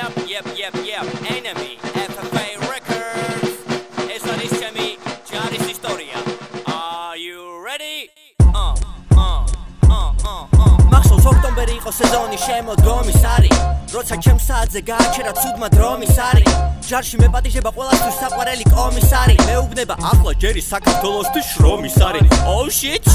Yep, enemy, FFA Records. Esa es mi Jaris historia. Are you ready? მახსოვს ოქტომბერი იყო სეზონი შემოდგომის არის როცა ჩემს საათზე გააჩერა ცუდმა დრომის არის ჯარში მეპატიჟება ყველასთვის საყვარელი კომისარი მეუბნება ახლა ჯერი საქართველოსთვის შრომის არის oh shit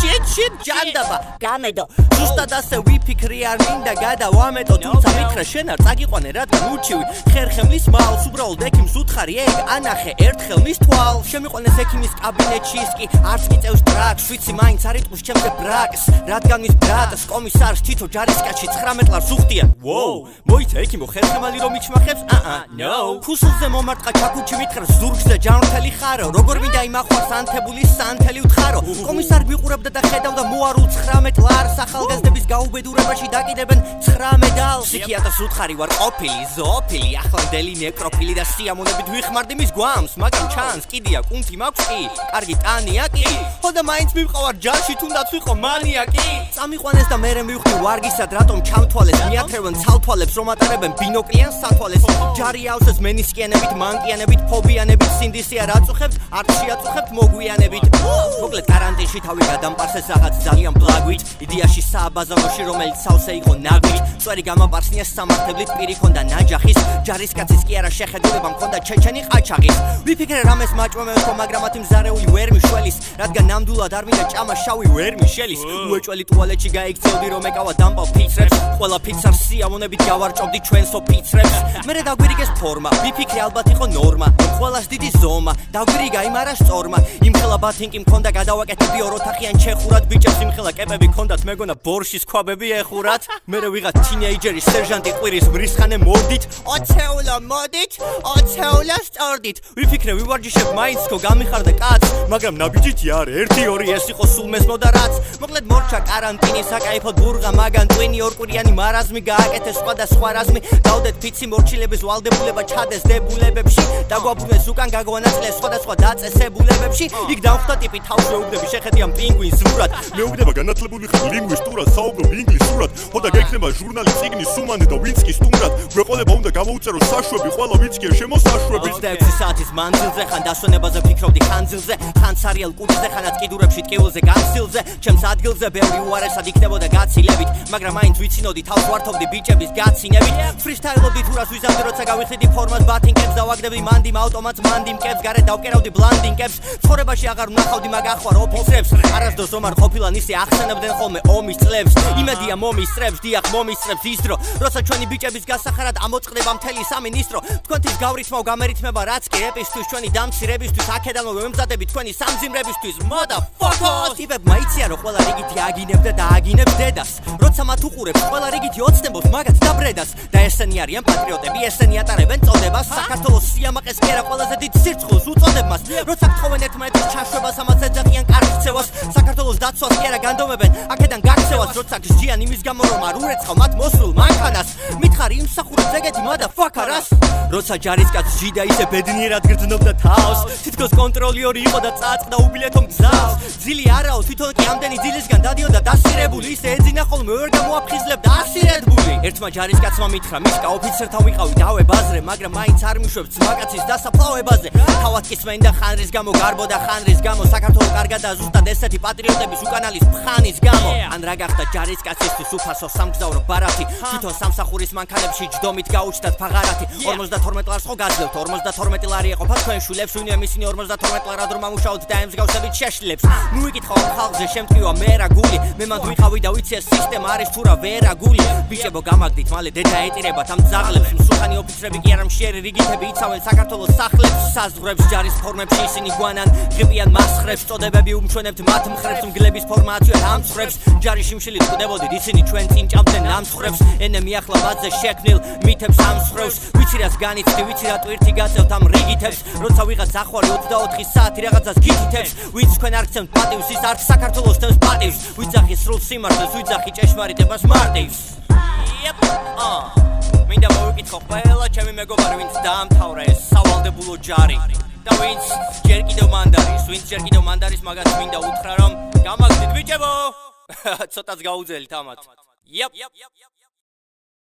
ჯანდაბა გამედო ზუსტად ასე ვიფიქრი არ მინდა გადავამეტო თუმცა მითხრა შენ არ წაგიყვანე რადგან ურჩივი ხერხემლის მალს უბრალოდ ექიმს უთხარი ეგ ანახე ერთხელ მის თვალს შემიყვანეს ექიმის კაბინეტში ის კი არც კი წევს ტრაქს ვიცი მაინც არ იტყვის ჩემზე ბრაკს რადგან მის ბრატს კომისარს თითო ჯარისკაცში 19 ლარს უხდიან ვოუ მოიცა ექიმო ხერხემალი რომ იჩმახებს no ქუსლზე მომარტყა ჩაქუჩი მითხრა ზურგზე ჯანმრთელი ხარო როგორ მინდა იმახვარს ანთებული სანთელი უთხარო კომისარი მიყურებდა და ხედავდა მოარულ 19 ლარს ახალგაზრდების გაუბედურებაში დაკიდებენ 19 დალს ფსიქიატრს უთხარი ვარ ყოფილი ზოოფილი ახლანდელი ნეკროფილი და სიამონებით ვიხმარდი მის გვამს მაგრამ ჩანს კიდია კუნთი მაქვს კი კარგი ტანია კი ხოდა მაინც მივყავარ ჯარში თუნდაც ვიყო მანიაკი წამიყვანეს და მერე მივხვდი ვარგისად რატომ ჩამთვალეს მიათრევენ ცალთვალებს რომ ატარებენ ბინოკლიან სათვალეს ჯარი ავსეს მენისკიანებით მანკიანებით ფობიანებით სინდისია რაწუხებთ არც შეაწუხებთ მოგვიანებით მოკლედ კარანტინში თავი გადამპარსეს რაღაც ძალიან ბლაგვით იდეაში სააბაზანოში რომელიც სავსე იყო ნაგვით წვერი გამაპარსნია სამართლით პირი ქონდა ნაჯახის ჯარისკაცის კი არა შეხედულება მქონდა ჩეჩენი ყაჩაღის ვიფიქრე რამეს მაჭვამევ თო მაგრამ მათი მზარეული ვერ მიშველის რადგან ნამდვილად არ მინდა ჭამა შავი ვერ მიშელის უეჭველი ტუალეტში გაიქცევდი რომ ეკავა დამპალ ფიცრებს ყველა ფიცარს სიამონებით გავარჭობდი ჩვენსო ფიცრებს მერე დაგვირიგეს ფორმა ვიფიქრე ალბათ იყო ნორმა ყველას დიდი ზომა დაგვირიგა იმ არასწორმა იმხელა ბათინკი მქონდა გადავაკეთებდი ოროთახიან ჩეხურად ბიჭებს იმხელა კეპები ქონდათ მეგონა ბორშის ქვაბები ეხურად მერე ვიღაც თინეიჯერი სერჟანტი ყვირის მრისხანე მოდით 20 ეურო მოდით 20 ეურო სწორდით ვიფიქრე ვივარჯიშებ მაინც თქო გამიხარდა კაცს მაგრამ ნაბიჯითი არ 1-2 ეს იყო სულ მესმოდა რაც მოკლედ მორჩა კარანტინი საკაიფოდ ბურღა მაგან ტვინი ორკვირიანი მარაზმი გააკეთეს სხვადასხვა რაზმი დავდეთ ფიცი მორჩილების ვალდებულება ჩადეს დებულებებში დაგვაბრუნეს უკან გაგვანაწილეს სხვადასხვა დაწესებულებებში იქ დავხვდა ტიპი თავს მეუბნები შეხედიან პინგვინს ზურად მეუბნება განათლებული ხარ ლინგვისტურად საუბრობ ინგლისურად ხოდა გექნება ჟურნალი წიგნი სუმანე და ვინც კი სტუმრად გვეყოლება უნდა გამოუწერო საშვები ყველა ვინც კი შემოსაშვები 26 საათის მანძილზე ხან დასვენებაზე ფიქრობდი ხანძილზე ხან სარიელ კუჭზე ხანაც კიდურებში ტკივილზე განსილზე ჩემს ადგილზე ბევრი უარესად იქნებოდა გაცილებით მაგრამ მაინც ვიცინოდი თავს ვართობდი ბიჭების გაცინებით ფრისტაილობდი თუ რას ვიზამდი როცა გავიხდიდი ფორმას ბათინკებს დავაგდებდი მანდიმ ავტომატს მანდიმკებს გარეთ დავკერავდი ბლანდინკებს ცხოვრებაში აღარ ვნახავდი მაგ ახوار ოფიცრებს არასდროს ომარ ყოფილა ისე ახსენებდნენ ხოლმე ომის წლებს იმედია მომისწრებს დიახ მომისწრებს ის დრო როცა ჩვენი ბიჭების გასახარად ამოწყდება მთელი სამინისტრო თქვენთვის გავრითმავ გამერითმება რაც კი ეპისთვის ჩვენი დამცირებისთვის აქედანო ვემზადები თქვენი სამძიმრებისთვის motherfuckers ტიპებმა იციან რომ ყველა რიგითი აგინებდა და აგინებს დედას როცა მათ უყურებს ყველა რიგითი ოცნებობს მაგათ და ბრედას და ესენი არიან პატრიოტები ესენი ატარებენ წოდებას საქართველოს სიამაყეს კი არა ყველაზე დიდ სირცხულს უწოდებ მას როცა გთხოვენ ერთმანეთის ჩაშვებას ამას ეძახიან კარგცევას საქართველოს დაცვას კი არა განდომებენ აქედან გაქცევას როცა გსჯიან იმის გამო რომ არ ურეცხავ მათ მოსულ მანქანას მითხარი იმსახურებს ეგეთი motherfucker-ას როცა ჯარისკაც ჯიდა ისე ბედნიერად გრძნობდა თავს თითქოს კონტროლიორი იყო და წააწყდა უბილეთო მგზავს ძილი არაო თვითონ კი ამდენი ძილისგან დადიოდა დასირებული ისე ეძინა ხოლმე ვერ გამოაფხიზლებდა ასირებული ერთმა ჯარისკაცმა მითხრა მისკა ოფიცერთან ვიყავი დავებაზრე მაგრამ მაინც არ მიშვებს მაგაცის დასაფლავებაზე თავად კი სმენდა ხანრის გამო გარბოდა ხანრის გამო საქართველოს კარგად და ზუსტად ესეთი პატრიოტების უკანალის ფხანის გამო ან რა გახდა ჯარისკაცისთვის უფასო სამგზავრო ბარათი თვითონ სამსახურის მანქანებში ჯდომით გაუჩნდათ ფაღარათი 52 ლარს ხო გაძლევთ 52 ლარი ეყოფა თქვენ შვილებს ვინმე ისინი 52 ლარად რომ ამუშაოთ და ემსგავსებით შეშლებს ნუ იკითხავ ხალხზე შემტკივა მე რა გული მე მანდ ვიყავი და ვიცი ეს სისტემა არის თუ რა ვერა გული ბიჭებო გამაგდით მალე დედა ეტირებათ ამ ძაღლებს მსუხანი ოფიცრები კი არა მშიერი რიგითები იცავენ საქართველოს სახლებს საზღვრებს ჯარის ფორმებში ისინი გვანან ღებიან მასხრებს წოდებები უმჩვენებთ მათ მხრებს მგლების ფორმაციად ამცხრებს ჯარიში მშილით წდებოდით ისინი ჩვენ წინ ჭამდნენ ამცხრებს ენემი ახლა მათზე შექმნილ მითებს ამცხრებს ვიცი რას განიცდი ვიცი რა ტვირთი გაწევთ ამ რიგითებს როცა ვიღაც ახვარი 24 საათი რაღაცას გითითებს ვინც თქვენ არ გცემთ პატივს ის არც საქართველოს თემს პატივს ვიძახი სრულ სიმართლეს ვიძახი ჭეშმარიტებას მარტივს მინდა მოვიკითხო ყველა ჩემი მეგობარი ვინც დაამთავრა ეს სავალდებულო ჯარი და ვინც ჯერ კიდევ მანდარის მაგას მინდა უთხრა რომ გამაგდით ბიჭებო ცოტაც გაუძელით ამათ